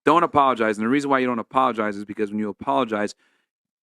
Don't apologize. And the reason why you don't apologize is because when you apologize,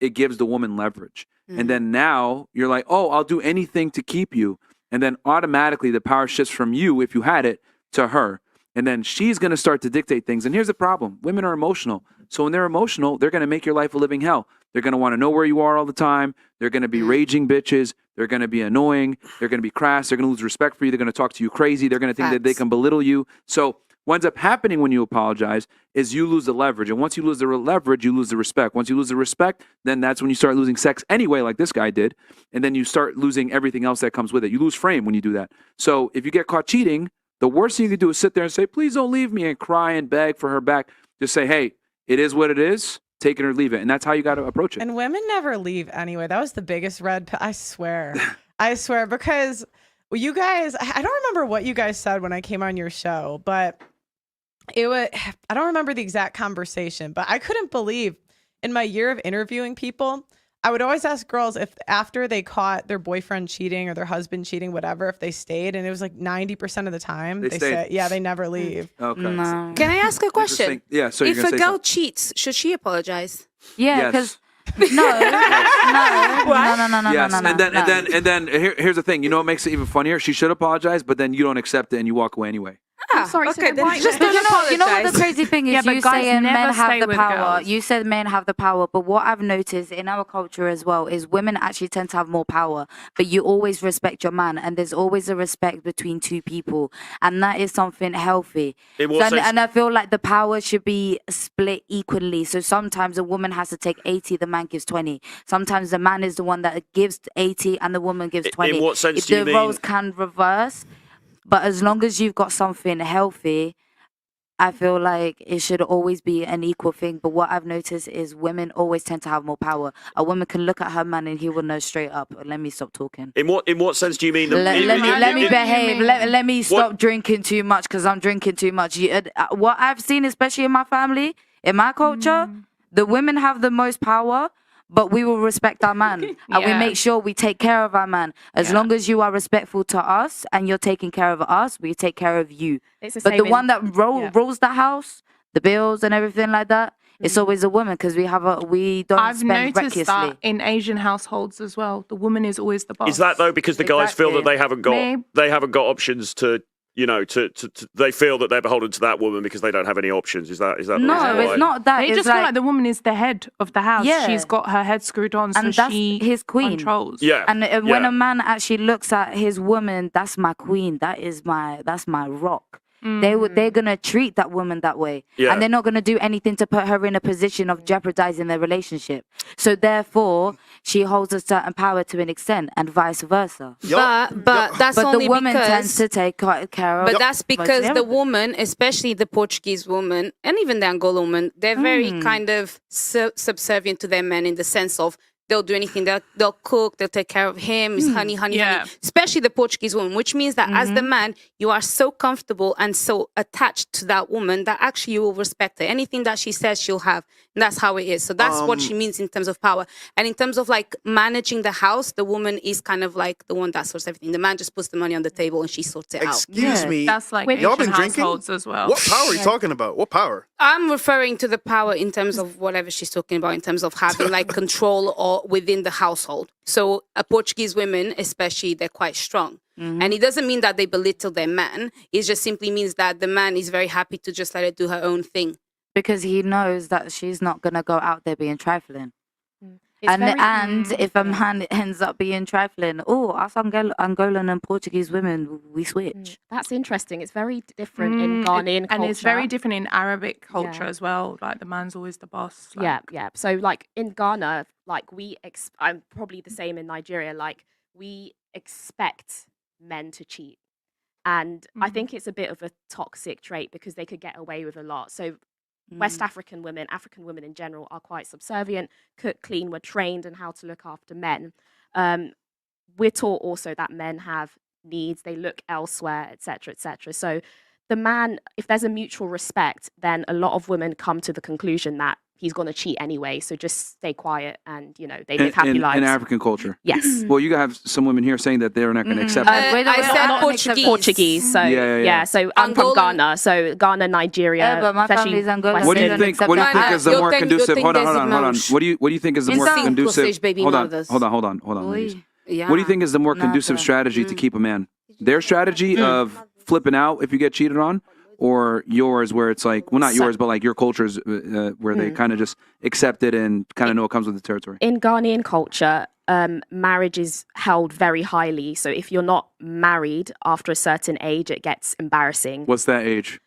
it gives the woman leverage. And then now you're like, oh, I'll do anything to keep you. And then automatically the power shifts from you, if you had it, to her. And then she's going to start to dictate things. And here's the problem. Women are emotional. So when they're emotional, they're going to make your life a living hell. They're going to want to know where you are all the time. They're going to be raging bitches. They're going to be annoying. They're going to be crass. They're going to lose respect for you. They're going to talk to you crazy. They're going to think that they can belittle you. So what ends up happening when you apologize is you lose the leverage. And once you lose the leverage, you lose the respect. Once you lose the respect, then that's when you start losing sex anyway, like this guy did. And then you start losing everything else that comes with it. You lose frame when you do that. So if you get caught cheating, the worst thing you can do is sit there and say, please don't leave me, and cry and beg for her back. Just say, hey, it is what it is. Take it or leave it. And that's how you got to approach it. And women never leave anyway. That was the biggest red pill. I swear. I swear. Because you guys, I don't remember what you guys said when I came on your show, but it was, I don't remember the exact conversation, but I couldn't believe in my year of interviewing people, I would always ask girls if after they caught their boyfriend cheating or their husband cheating, whatever, if they stayed. And it was like 90% of the time they said, yeah, they never leave. Okay. No. Can I ask a question? Yeah. So if a girl cheats, should she apologize? Yeah, because no. Yes. And then here's the thing. You know what makes it even funnier? She should apologize, but then you don't accept it and you walk away anyway. Sorry, okay, then just don't apologize. You know what the crazy thing is? Yeah, you but guys saying men never have stay the with power. girls. You said men have the power, but what I've noticed in our culture as well is women actually tend to have more power. But you always respect your man, and there's always a respect between two people, and that is something healthy. And I feel like the power should be split equally. So sometimes a woman has to take 80, the man gives 20. Sometimes the man is the one that gives 80, and the woman gives 20. In what sense do you mean? The roles can reverse. But as long as you've got something healthy, I feel like it should always be an equal thing. But what I've noticed is women always tend to have more power. A woman can look at her man and he will know straight up, let me stop talking. In what sense do you mean? Let me behave. Let me stop drinking too much because I'm drinking too much. What I've seen, especially in my family, in my culture, the women have the most power. But we will respect our man and we make sure we take care of our man. As long as you are respectful to us and you're taking care of us, we take care of you. But the one that rules the house, the bills and everything like that, it's always a woman because we don't spend recklessly. I've noticed that in Asian households as well. The woman is always the boss. Is that though because the guys feel that they haven't got options to, you know, they feel that they're beholden to that woman because they don't have any options? Is that the No, reason it's why? not that. They it's just feel like the woman is the head of the house. Yeah. She's got her head screwed on, so and that's she his queen. controls. Yeah. And when a man actually looks at his woman, that's my queen. That's my rock. They're gonna treat that woman that way, and they're not gonna do anything to put her in a position of jeopardizing their relationship. So therefore, she holds a certain power to an extent, and vice versa. But that's only the woman because tends to take care of. But that's because the woman, especially the Portuguese woman and even the Angola woman, they're very kind of subservient to their men in the sense of they'll do anything. They'll cook. They'll take care of him. It's honey. Especially the Portuguese woman, which means that as the man, you are so comfortable and so attached to that woman that actually you will respect her. Anything that she says, she'll have. And that's how it is. So that's what she means in terms of power. And in terms of like managing the house, the woman is kind of like the one that sorts everything. The man just puts the money on the table and she sorts it out. Excuse me. That's like y'all been Asian drinking households as well. What power are you talking about? What power? I'm referring to the power in terms of whatever she's talking about, in terms of having like control or within the household. So Portuguese women, especially, they're quite strong. And it doesn't mean that they belittle their man. It just simply means that the man is very happy to just let her do her own thing. Because he knows that she's not going to go out there being trifling. And if a man ends up being trifling, us Angolan and Portuguese women, we switch. That's interesting. It's very different in Ghanaian culture. And it's very different in Arabic culture as well. Like the man's always the boss. Like. Yeah. So like in Ghana, like I'm probably the same in Nigeria. Like we expect men to cheat. And I think it's a bit of a toxic trait because they could get away with a lot. So West African women in general, are quite subservient, cook, clean, we're trained in how to look after men. We're taught also that men have needs, they look elsewhere, etc., etc. So the man, if there's a mutual respect, then a lot of women come to the conclusion that he's going to cheat anyway. So just stay quiet and, they live happy lives. In African culture. Yes. Well, you have some women here saying that they're not going to accept it. I said Not Portuguese. Portuguese. So Yeah. So I'm from Angolan. Ghana. So Ghana, Nigeria. Yeah, but my especially family's Angolan. West What do you Indian. think? What do you think is the Eu more tenho- conducive? eu Hold tenho on. 10 irmãos. What do you think is the more Cinco, conducive? seis baby Hold on. mothers. Hold on. ladies. Oi. Yeah. What do you think is the more conducive Nada. strategy to keep a man? Their strategy of flipping out if you get cheated on, or yours where it's like, well, not yours, but like your cultures where they kind of just accept it and kind of know it comes with the territory. In Ghanaian culture, marriage is held very highly. So if you're not married after a certain age, it gets embarrassing. What's that age?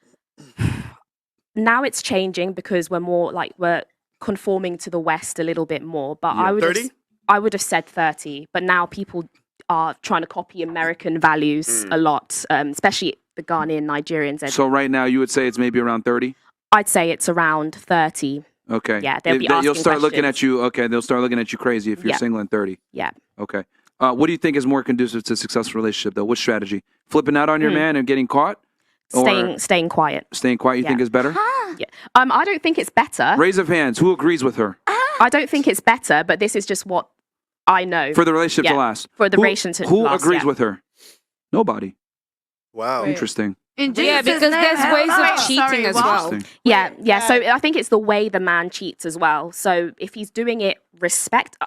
Now it's changing because we're conforming to the West a little bit more. But Yeah. I would have said 30. But now people are trying to copy American values a lot, especially the Ghanaian Nigerians. So right now you would say it's maybe around 30? I'd say it's around 30. Okay. Yeah, they'll be You'll asking start looking at questions. you. Okay, they'll start looking at you crazy if you're Yeah. single and 30. Yeah. Okay. What do you think is more conducive to a successful relationship, though? What strategy? Flipping out on your man and getting caught? Or Staying quiet. staying quiet, you Yeah. think is better? Yeah. I don't think it's better. Raise of hands. Who agrees with her? I don't think it's better, but this is just what I know. For the relationship to Yeah. last. For the Who- relationship to Who last, agrees yeah. with her? Nobody. Wow. Wait. Interesting. In Yeah, Jesus' because name, there's hell ways no. of cheating as well. Interesting. Yeah. So I think it's the way the man cheats as well. So if he's doing it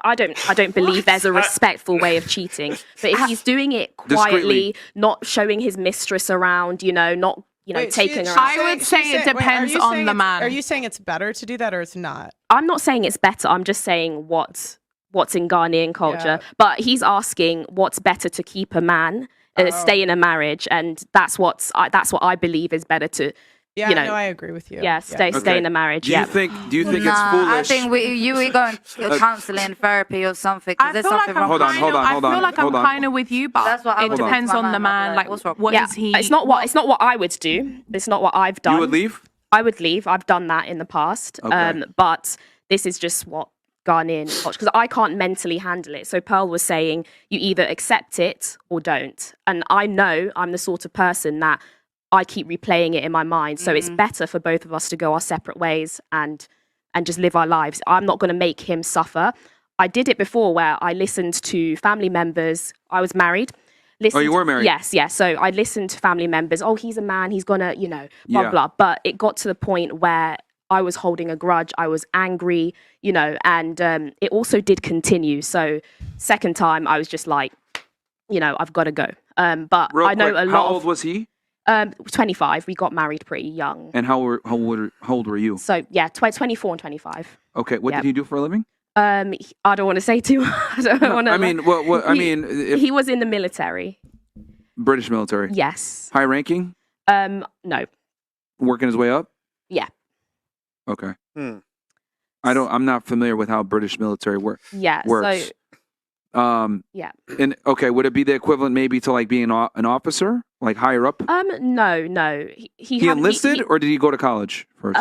I don't believe there's a respectful way of cheating. But if he's doing it quietly, not showing his mistress around, not Wait, taking her I out. would say it depends on the man. Are you saying it's better to do that or it's not? I'm not saying it's better. I'm just saying what's in Ghanaian culture. Yeah. But he's asking what's better to keep a man, stay in a marriage, and that's what I believe is better to. Yeah, No, I agree with you. stay Okay. in a marriage. Do you think it's Nah, foolish? I think we going counseling, therapy, or something. 'Cause I there's feel like something I'm wrong. Hold on, kind hold of, on, I hold feel on, like hold I'm on. kind of with you, but That's what I it would do. depends on the man. Like, What's wrong? what yeah, is he? it's not what I would do. It's not what I've done. You would leave? I would leave. I've done that in the past. Okay. But this is just what Ghanaian culture, because I can't mentally handle it. So Pearl was saying you either accept it or don't. And I know I'm the sort of person that I keep replaying it in my mind. So it's better for both of us to go our separate ways and just live our lives. I'm not going to make him suffer. I did it before where I listened to family members. I was married. Oh, you were married? Yes. So I listened to family members. Oh, he's a man. He's gonna, blah, Yeah. blah. But it got to the point where I was holding a grudge. I was angry, and it also did continue. So second time, I was just like, I've got to go. But Real I know quick, a how lot old of. was he? 25. We got married pretty young. And how old were you? So yeah, 24 and 25. Okay, what Yeah. did he do for a living? I don't want to say too much. I don't want to. I mean, what I mean, if he was in the military. British military, Yes. high ranking, No. working his way up. Yeah. Okay. Hmm. I'm not familiar with how British military Yeah. works. So yeah. And okay, would it be the equivalent maybe to like being an officer, like higher up? No. He enlisted, or did he go to college first?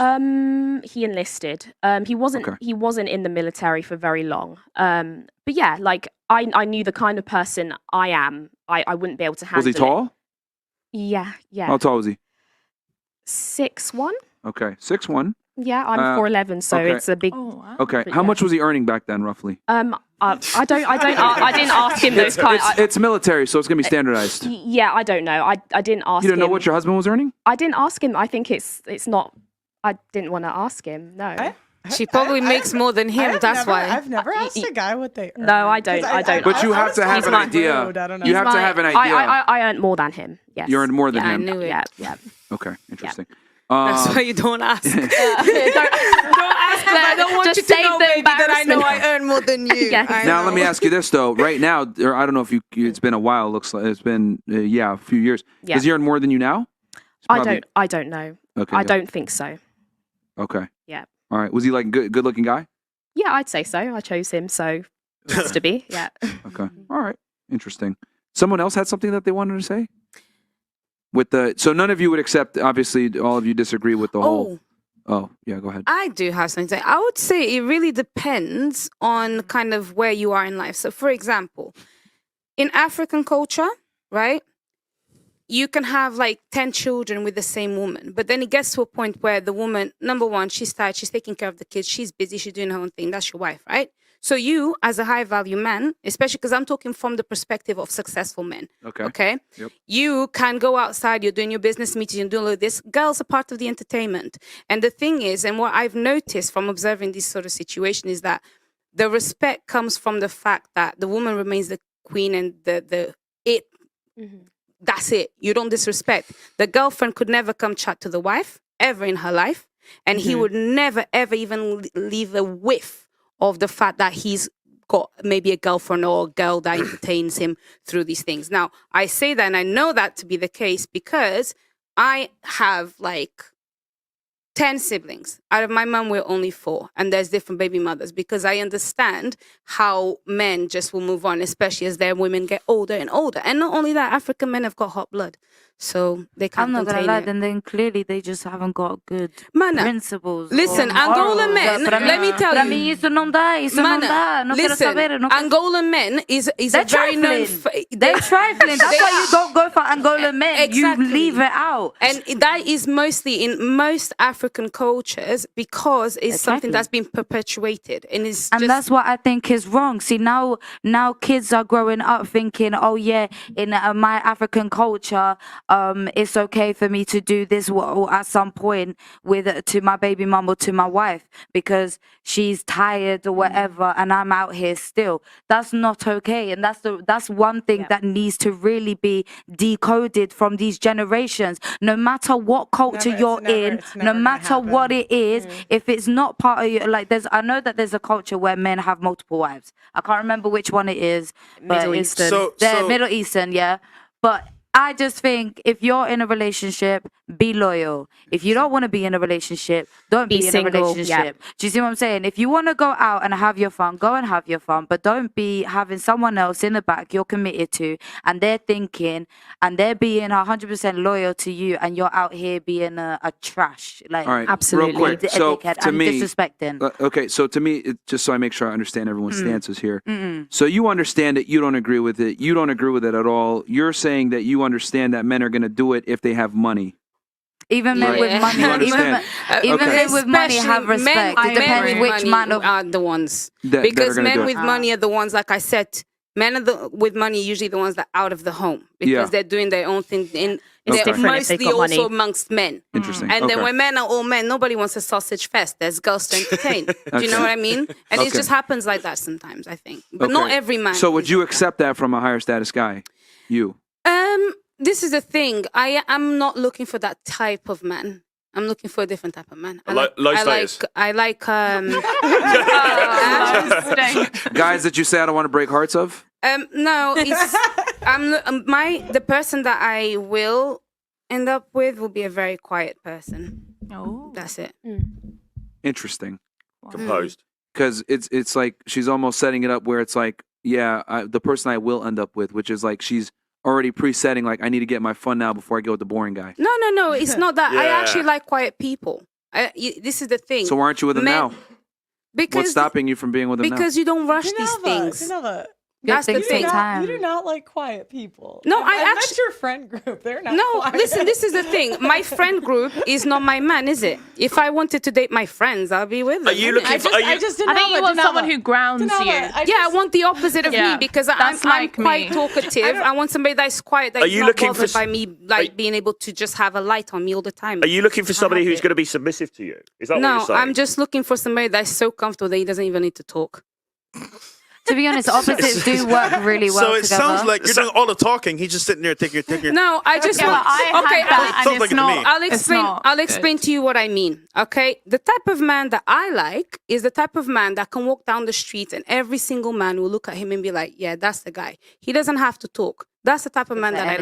He enlisted. He wasn't. Okay. He wasn't in the military for very long. But yeah, like I knew the kind of person I am. I wouldn't be able to handle Was he tall? it. Yeah. How tall was he? 6'1". Okay, 6'1". Yeah, I'm 4'11", so okay. it's a big. Oh, wow. Okay, But how yeah. much was he earning back then, roughly? I didn't ask him those kind. It's military, so it's gonna be standardized. Yeah, I don't know. I didn't ask. You don't know him. what your husband was earning? I didn't ask him. I think it's not. I didn't want to ask him. No. She probably makes more than him. That's why. I've never asked a guy what they earn. No, I don't. 'Cause I don't. But you have to have an honestly, idea. rude, I don't know. You have to have an idea. I earned more than him. Yes. You earned more than yeah, him. I knew it. Yeah. Okay, interesting. That's why you don't ask. don't Don't ask that. I don't want Just you to save know, the baby, that I know I embarrassment. earn more than you. Yeah. I Now let know. me ask you this though. Right now, or I don't know if it's been a while. Looks like it's been a few years. Yeah. Does he earn more than you now? It's probably- I don't know. Okay. I good. don't think so. Okay. Yeah. All right. Was he like good looking guy? Yeah, I'd say so. I chose him, so it has to be. Yeah. Okay. All right. Interesting. Someone else had something that they wanted to say. So none of you would accept. Obviously, all of you disagree with the whole. Oh yeah. Go ahead. I do have something to say. I would say it really depends on kind of where you are in life. So, for example, in African culture, right, you can have like 10 children with the same woman, but then it gets to a point where the woman, number one, she's tired, she's taking care of the kids, she's busy, she's doing her own thing. That's your wife, right? So you, as a high value man, especially because I'm talking from the perspective of successful men. Okay. Yep. You can go outside, you're doing your business meetings, you're doing all of this. Girls are part of the entertainment. And the thing is, and what I've noticed from observing this sort of situation is that the respect comes from the fact that the woman remains the queen and that's it. You don't disrespect. The girlfriend could never come chat to the wife ever in her life. And he would never, ever even leave a whiff of the fact that he's got maybe a girlfriend or a girl that entertains him through these things. Now, I say that and I know that to be the case because I have like 10 siblings. Out of my mom, we're only 4. And there's different baby mothers because I understand how men just will move on, especially as their women get older and older. And not only that, African men have got hot blood. So they can't I'm not gonna contain lie, it. then clearly they just haven't got good Mana, principles. listen, or Angola morals. men, Para let mí- me tell para you. mí isso não dá, isso não dá. Não quero listen, saber. Não quero... Angolan men is a They're very known... trifling. They're trifling. That's They why are. you don't go for Angolan men. Exactly. You leave it out. And that is mostly in most African cultures because it's something Exactly. that's been perpetuated. And it's And just... that's what I think is wrong. See, now kids are growing up thinking, oh yeah, in my African culture, it's okay for me to do this at some point to my baby mum or to my wife because she's tired or whatever, and I'm out here still. That's not okay, and that's one thing that needs to really be decoded from these generations. No matter what culture you're in, no matter what it is, if it's not part of your I know that there's a culture where men have multiple wives. I can't remember which one it is, but Middle it's Eastern. Middle Eastern, yeah. But I just think if you're in a relationship, be loyal. If you don't want to be in a relationship, don't be in single, a relationship. yeah. Do you see what I'm saying? If you want to go out and have your fun, go and have your fun. But don't be having someone else in the back you're committed to and they're thinking and they're being 100% loyal to you and you're out here being a trash. Like, All right, Absolutely. real quick. a So dickhead to and me, disrespecting. okay. So to me, just so I make sure I understand everyone's stances here. So you understand it. You don't agree with it. You don't agree with it at all. You're saying that you understand that men are going to do it if they have money. Even men with Yeah. money, You even understand? even Okay. men with money have Especially respect. men It depends with which money man of are the ones. That are Because gonna do men it. with money are the ones, like I said, men with money are usually the ones that are out of the home because Yeah. they're doing their own thing. It's They're different if they've mostly got also money. amongst men. Interesting. And then Okay. when men are all men, nobody wants a sausage fest. There's girls to entertain. Do you know Okay. what I mean? And it Okay. just happens like that sometimes, I think. But not Okay. every man. So would is you like that. accept that from a higher status guy? You. This is the thing. I am not looking for that type of man. I'm looking for a different type of man. Low status. I like Guys that you say I don't want to break hearts of? no, it's the person that I will end up with will be a very quiet person. Oh. That's it. Interesting. Composed. Because it's like she's almost setting it up where it's like, yeah, the person I will end up with, which is like she's already presetting like I need to get my fun now before I go with the boring guy. No, it's not that. I Yeah. actually like quiet people. This is the thing. So why aren't you with him Men- now? because What's stopping you from being with him now? because you don't rush these things. That's the things thing. take time. You do not like quiet people. No, I met actually- your friend group. They're not. No, quiet. listen, this is the thing. My friend group is not my man, is it? If I wanted to date my friends, I'll be with them. Are you innit? looking I for? just, Are you, I just didn't I think know you what want someone who grounds you. Yeah, I want the opposite of Yeah, me because that's I'm like quite me. talkative. I want somebody that's quiet, that Are is you not looking bothered for by me like being able to just have a light on me all the time. are you looking for somebody have who's it. going to be submissive to you? Is that what No, you're saying? I'm just looking for somebody that's so comfortable that he doesn't even need to talk. To be honest, opposites do work really well So it together. sounds like you're doing all the talking. He's just sitting there taking your. No, I just Yeah, want. but I Okay, had that, Sounds and like it's it to me. not. I'll it's explain. not I'll good. explain to you what I mean. Okay, the type of man that I like is the type of man that can walk down the street and every single man will look at him and be like, "Yeah, that's the guy." He doesn't have to talk. That's the type of man that I like.